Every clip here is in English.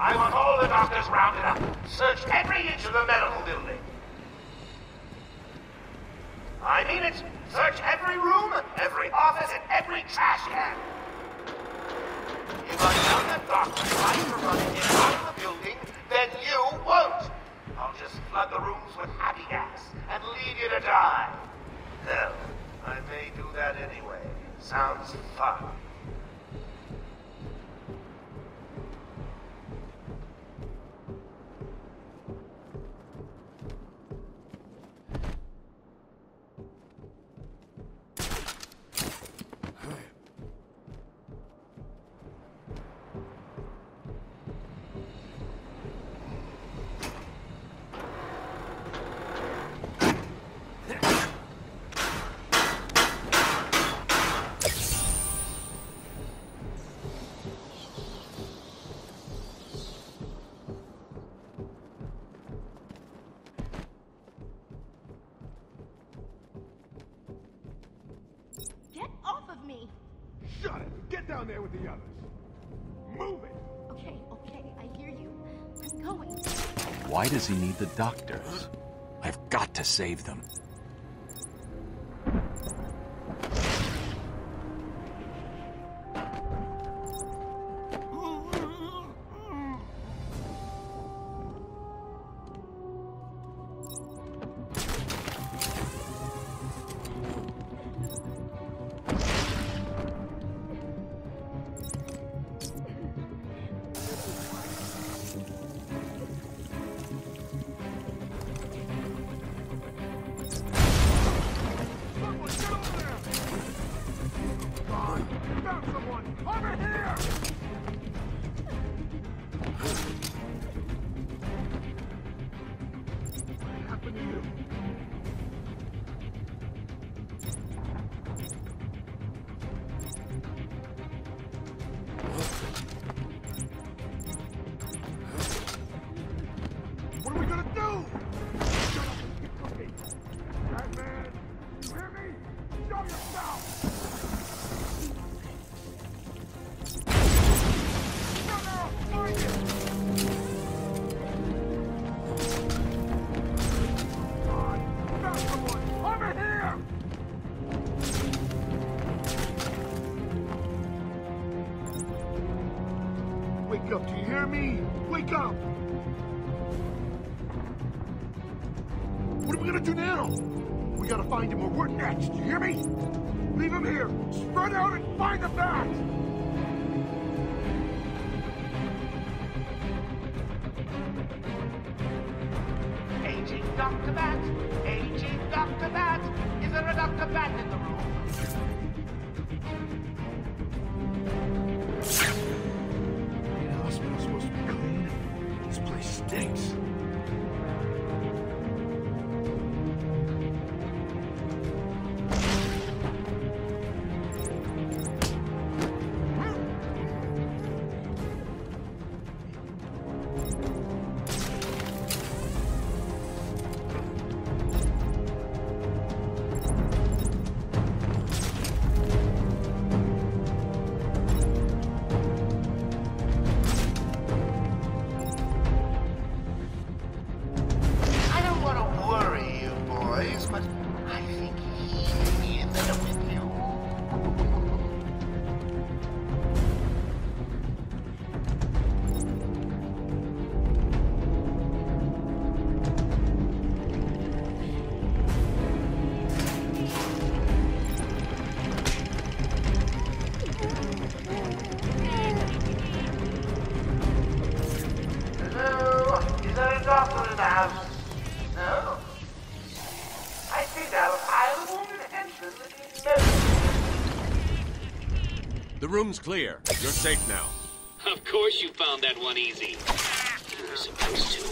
I want all the doctors rounded up. Search every inch of the medical building. I mean it. Search every room, every office, and every trash can. If I found that doctor trying to run in out of the building, then you won't. I'll just flood the rooms with happy gas and leave you to die. Hell, I may do that anyway. Sounds fun. Shut it! Get down there with the others! Move it! Okay, I hear you. I'm going. Why does he need the doctors? I've got to save them. What are we gonna do? Shut up and keep looking. Batman, you hear me? Show yourself! No, find it! Come on, found someone! Over here! Wake up, do you hear me? Wake up! What are we gonna do now? We gotta find him or we're next, you hear me? Leave him here! Spread out and find the bat! Aging Dr. Bat! Aging Dr. Bat! Is there a Dr. Bat in the room? The hospital's supposed to be clean. This place stinks. But I think he may be in there with you. Hello? Is there a doctor in the house? No? I see now a pile of wounded henchmen that The room's clear. You're safe now. Of course you found that one easy. You were supposed to.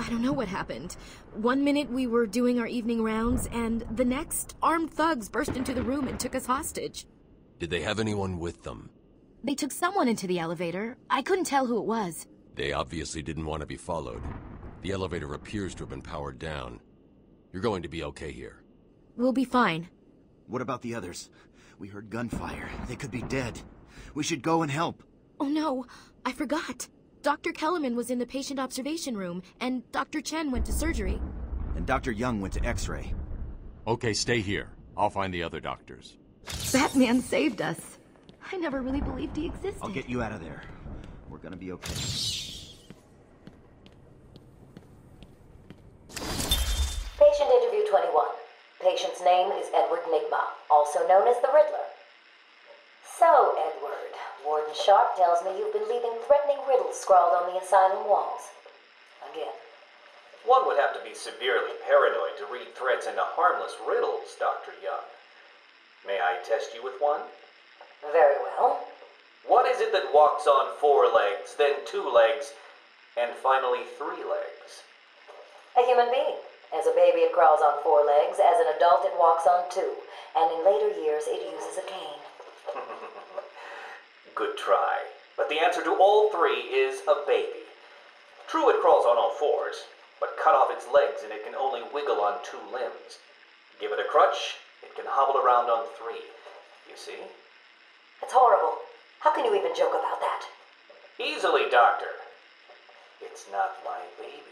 I don't know what happened. One minute we were doing our evening rounds, and the next, armed thugs burst into the room and took us hostage. Did they have anyone with them? They took someone into the elevator. I couldn't tell who it was. They obviously didn't want to be followed. The elevator appears to have been powered down. You're going to be okay here. We'll be fine. What about the others? We heard gunfire. They could be dead. We should go and help. Oh no, I forgot. Dr. Kellerman was in the patient observation room, and Dr. Chen went to surgery. And Dr. Young went to X-ray. Okay, stay here. I'll find the other doctors. Batman saved us. I never really believed he existed. I'll get you out of there. We're gonna be okay. Patient interview 21. Patient's name is Edward Nigma, also known as the Riddler. So, Edward, Warden Sharp tells me you've been leaving threatening riddles scrawled on the asylum walls. Again. One would have to be severely paranoid to read threats into harmless riddles, Dr. Young. May I test you with one? Very well. What is it that walks on 4 legs, then 2 legs, and finally 3 legs? A human being. As a baby it crawls on 4 legs, as an adult it walks on 2, and in later years it uses a cane. Good try. But the answer to all 3 is a baby. True, it crawls on all 4s, but cut off its legs and it can only wiggle on 2 limbs. Give it a crutch, it can hobble around on 3. You see? It's horrible. How can you even joke about that? Easily, Doctor. It's not my baby.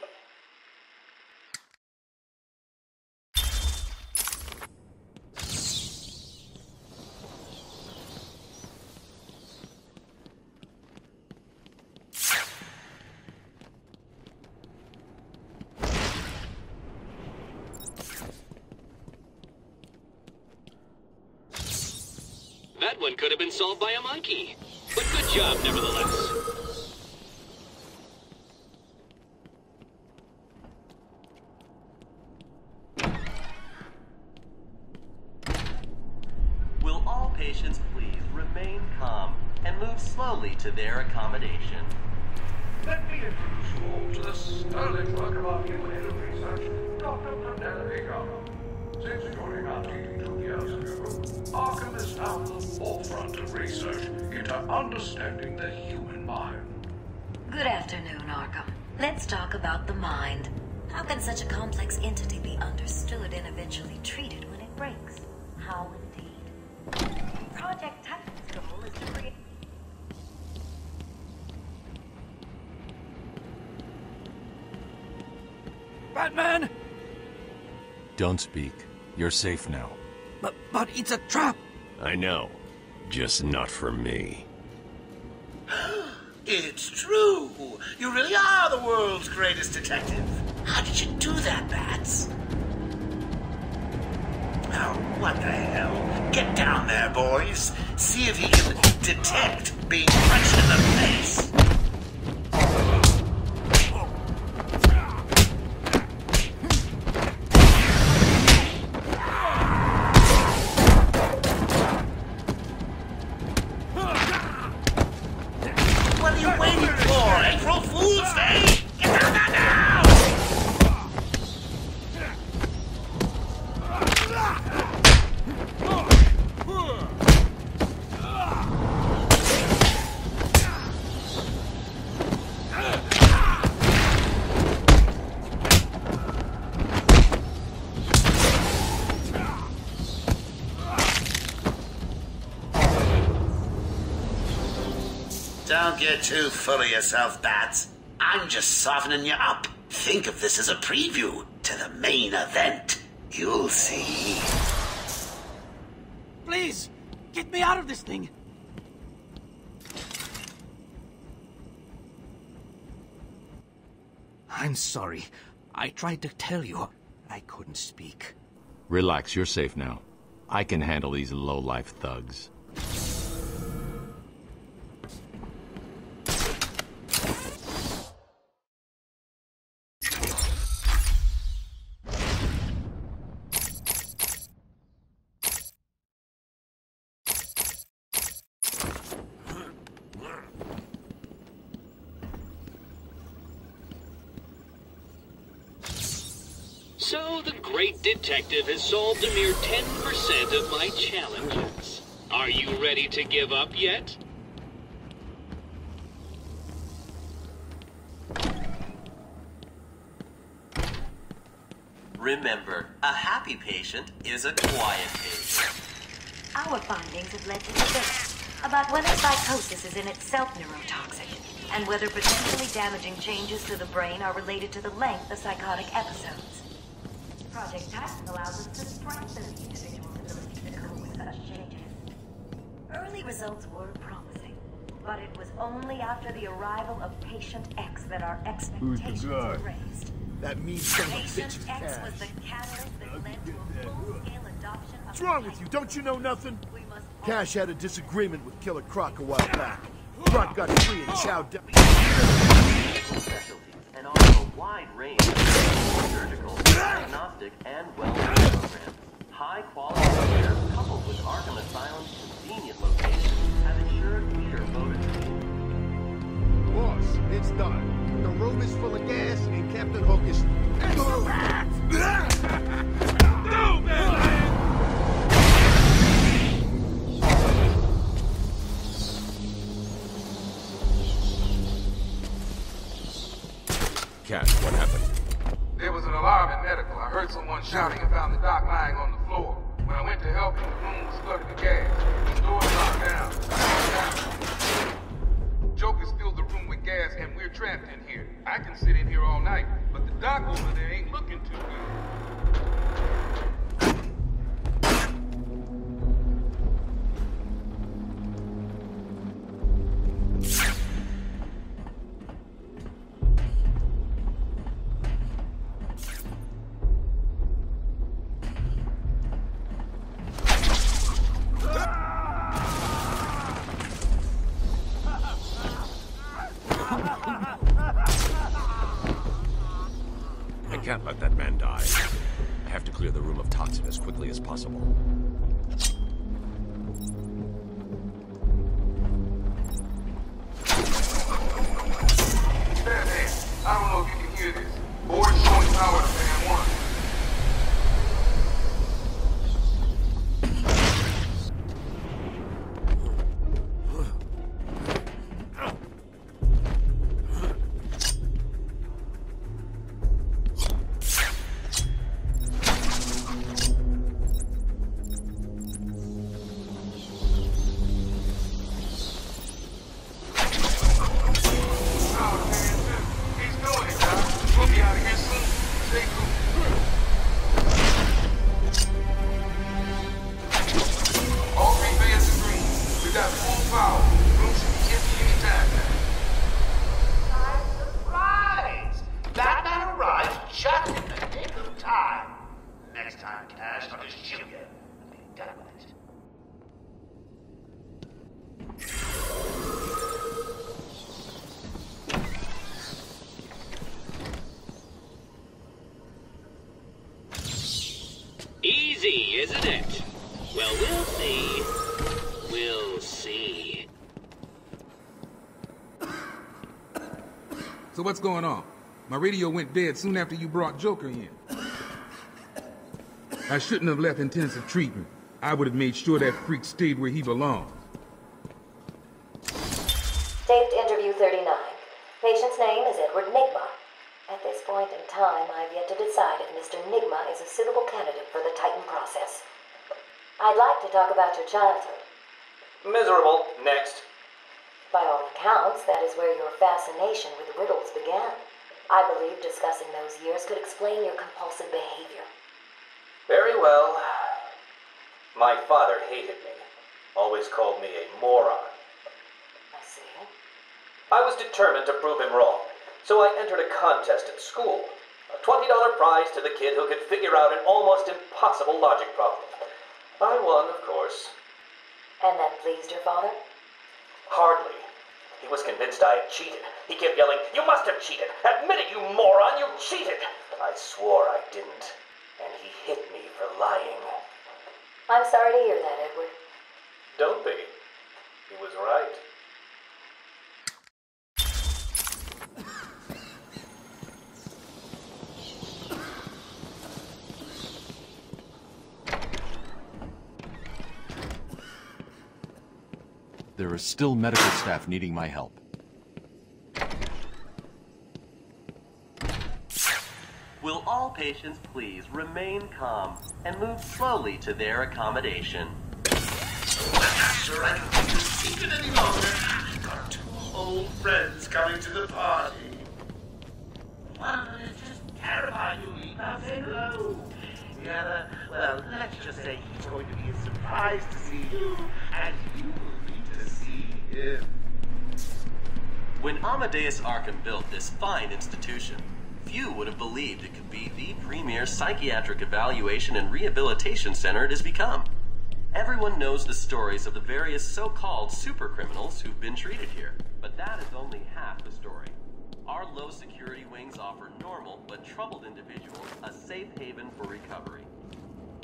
That one could have been solved by a monkey. But good job, nevertheless. Will all patients please remain calm and move slowly to their accommodation? Let me introduce you all to the sterling work of our human research, Dr. Penelope Garner. Since joining our team 2 years ago, Arkham is now at the forefront of research into understanding the human mind. Good afternoon, Arkham. Let's talk about the mind. How can such a complex entity be understood and eventually treated when it breaks? How indeed? Project Titan's goal is to create... Batman! Don't speak. You're safe now. But it's a trap! I know. Just not for me. It's true. You really are the world's greatest detective. How did you do that, Bats? Oh, what the hell? Get down there, boys. See if he can detect being punched in the face. What are you waiting for? April Fool's Day? Get down there now! Don't get too full of yourself, Bats. I'm just softening you up. Think of this as a preview to the main event. You'll see. Please! Get me out of this thing! I'm sorry. I tried to tell you. I couldn't speak. Relax, you're safe now. I can handle these low-life thugs. So the great detective has solved a mere 10% of my challenges. Are you ready to give up yet? Remember, a happy patient is a quiet patient. Our findings have led to debates about whether psychosis is in itself neurotoxic, and whether potentially damaging changes to the brain are related to the length of psychotic episodes. Project Titan allows us to strengthen the individual's ability to cope with such changes. Early results were promising, but it was only after the arrival of Patient X that our expectations were raised. That means son of a bitch Patient is X Cash. was the catalyst that led to a full-scale adoption of... What's wrong with you? Don't you know nothing? Cash had a disagreement with Killer Croc a while back. Croc got free and chowed down. Specialties and offer a wide range of surgical, diagnostic, and wellness programs. High quality care coupled with Arkham Asylum's convenient location have ensured we are voted. Boss, it's done. The room is full of gas and Captain Hook is... No, man! Cash, what happened? There was an alarm in medical. I heard someone shouting and found the doc lying on the floor. When I went to help him, the room was flooded with gas. The doors locked down. Joker's filled the room with gas and we're trapped in here. I can sit in here all night, but the doc over there ain't looking too good. I can't let that man die. I have to clear the room of toxin as quickly as possible. Batman, I don't know if you can hear this. Board showing power to fan 1. Easy, isn't it? Well, we'll see. We'll see. So what's going on? My radio went dead soon after you brought Joker in. I shouldn't have left intensive treatment. I would have made sure that freak stayed where he belongs. Taped interview 39. Patient's name is Edward Nigma. At this point in time, I've yet to decide if Mr. Nigma is a suitable candidate for the Titan process. I'd like to talk about your childhood. Miserable. Next. By all accounts, that is where your fascination with riddles began. I believe discussing those years could explain your compulsive behavior. Very well. My father hated me. Always called me a moron. I see. I was determined to prove him wrong, so I entered a contest at school. A $20 prize to the kid who could figure out an almost impossible logic problem. I won, of course. And that pleased your father? Hardly. He was convinced I had cheated. He kept yelling, "You must have cheated! Admit it, you moron! You cheated!" I swore I didn't, and he hit me for lying. I'm sorry to hear that, Edward. Don't be. He was right. There are still medical staff needing my help. Will all patients please remain calm and move slowly to their accommodation? Sure, I don't think this secret any longer. I've got 2 old friends coming to the party. One is just terrified you leave now saying hello. The other, well, let's just say he's going to be as surprised to see you, and you will be to see him. When Amadeus Arkham built this fine institution, few would have believed it could be the premier psychiatric evaluation and rehabilitation center it has become. Everyone knows the stories of the various so-called super criminals who've been treated here, but that is only half the story. Our low-security wings offer normal but troubled individuals a safe haven for recovery.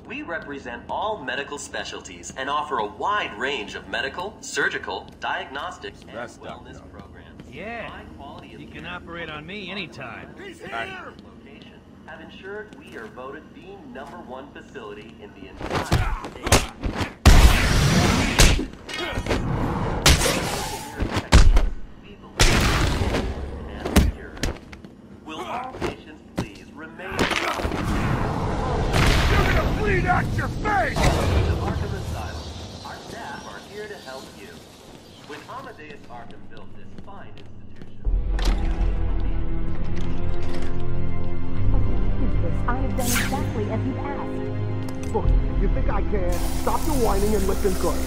We represent all medical specialties and offer a wide range of medical, surgical, diagnostics, and wellness programs. Yeah, you can operate on me anytime. He's here! Location have ensured we are voted the #1 facility in the entire state. Will all patients please remain? You're gonna bleed out your face! To Arkham Asylum, our staff are here to help you. When Amadeus Arkham built this fine institution, I have done exactly as you've asked. Look, you think I can? Stop your whining and listen good.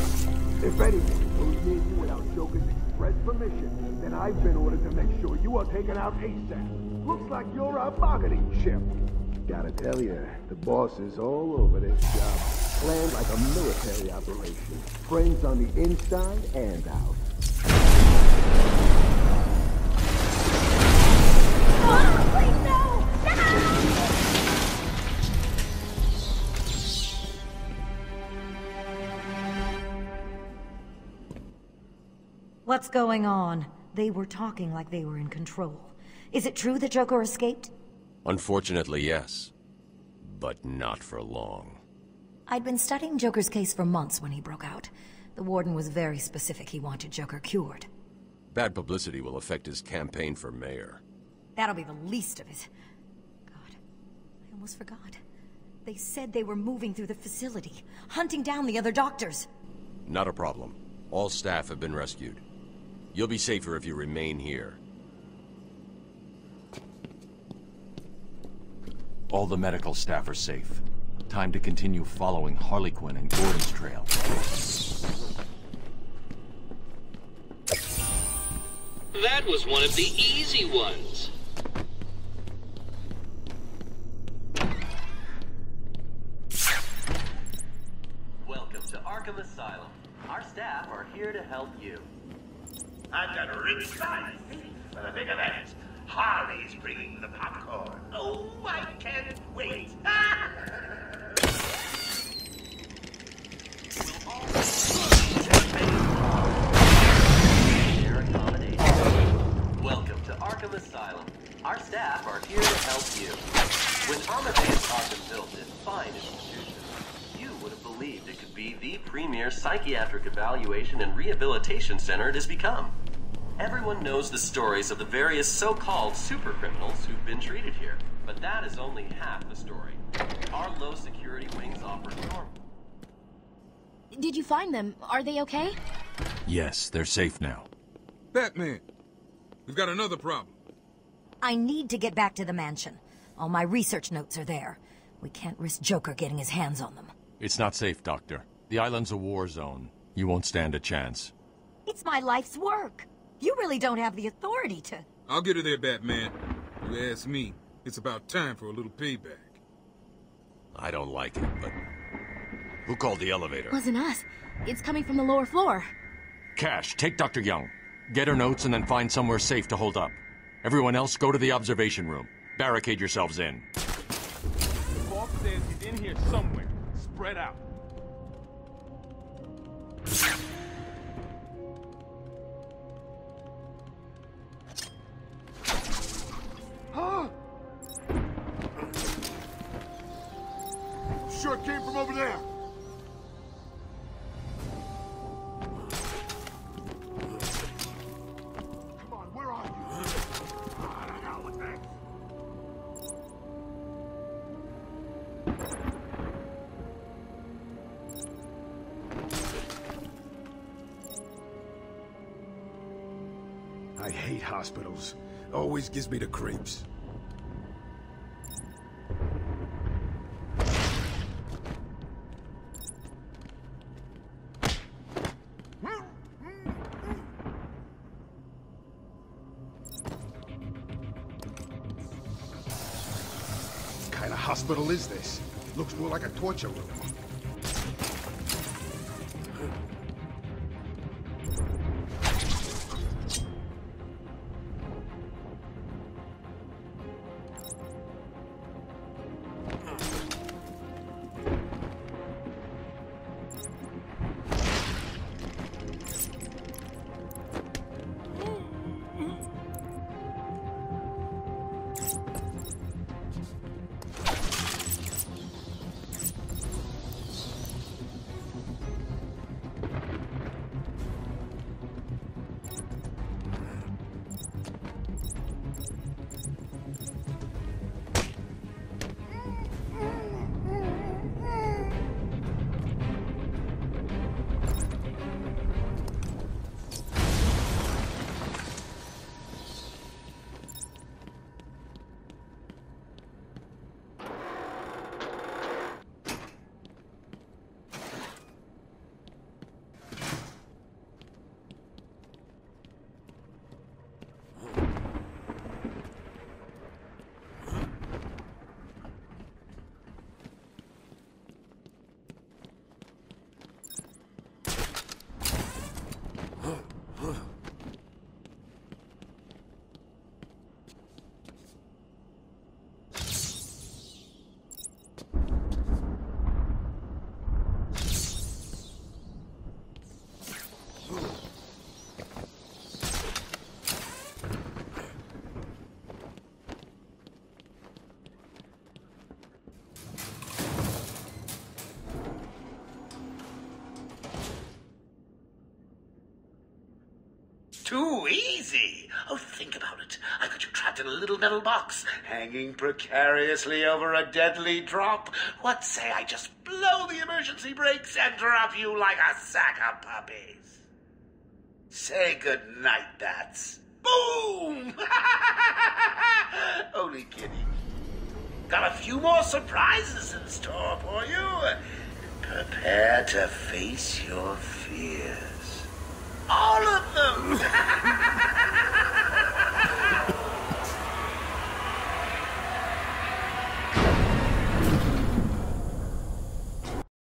If anyone goes near you without Joker's express permission, then I've been ordered to make sure you are taken out ASAP. Looks like you're a bargaining chip. Gotta tell you, the boss is all over this job. Planned like a military operation. Friends on the inside and out. Oh, please, no! No! What's going on? They were talking like they were in control. Is it true that Joker escaped? Unfortunately, yes. But not for long. I'd been studying Joker's case for months when he broke out. The warden was very specific he wanted Joker cured. Bad publicity will affect his campaign for mayor. That'll be the least of it. God, I almost forgot. They said they were moving through the facility, hunting down the other doctors. Not a problem. All staff have been rescued. You'll be safer if you remain here. All the medical staff are safe. Time to continue following Harley Quinn and Gordon's trail. That was one of the easy ones. Welcome to Arkham Asylum. Our staff are here to help you. I've got a rich side for the big event. Harley's bringing the popcorn. Oh, I can't wait. Welcome to Arkham Asylum. Our staff are here to help you. When Amadeus Arkham built this fine institution, you would have believed it could be the premier psychiatric evaluation and rehabilitation center it has become. Everyone knows the stories of the various so-called super criminals who've been treated here, but that is only half the story. Our low security wings offer normal. Did you find them? Are they okay? Yes, they're safe now. Batman, we've got another problem. I need to get back to the mansion. All my research notes are there. We can't risk Joker getting his hands on them. It's not safe, Doctor. The island's a war zone. You won't stand a chance. It's my life's work. You really don't have the authority to... I'll get her there, Batman. You ask me, it's about time for a little payback. I don't like it, but... Who called the elevator? Wasn't us. It's coming from the lower floor. Cash, take Dr. Young. Get her notes and then find somewhere safe to hold up. Everyone else, go to the observation room. Barricade yourselves in. The boss says he's in here somewhere. Spread out. Huh? Sure it came from over there. hate hospitals. Always gives me the creeps. What kind of hospital is this? Looks more like a torture room. Too easy. Oh, think about it. I got you trapped in a little metal box, hanging precariously over a deadly drop. What say I just blow the emergency brakes and drop you like a sack of puppies? Say goodnight, bats. Boom! Only kidding. Got a few more surprises in store for you. Prepare to face your fears. All of them!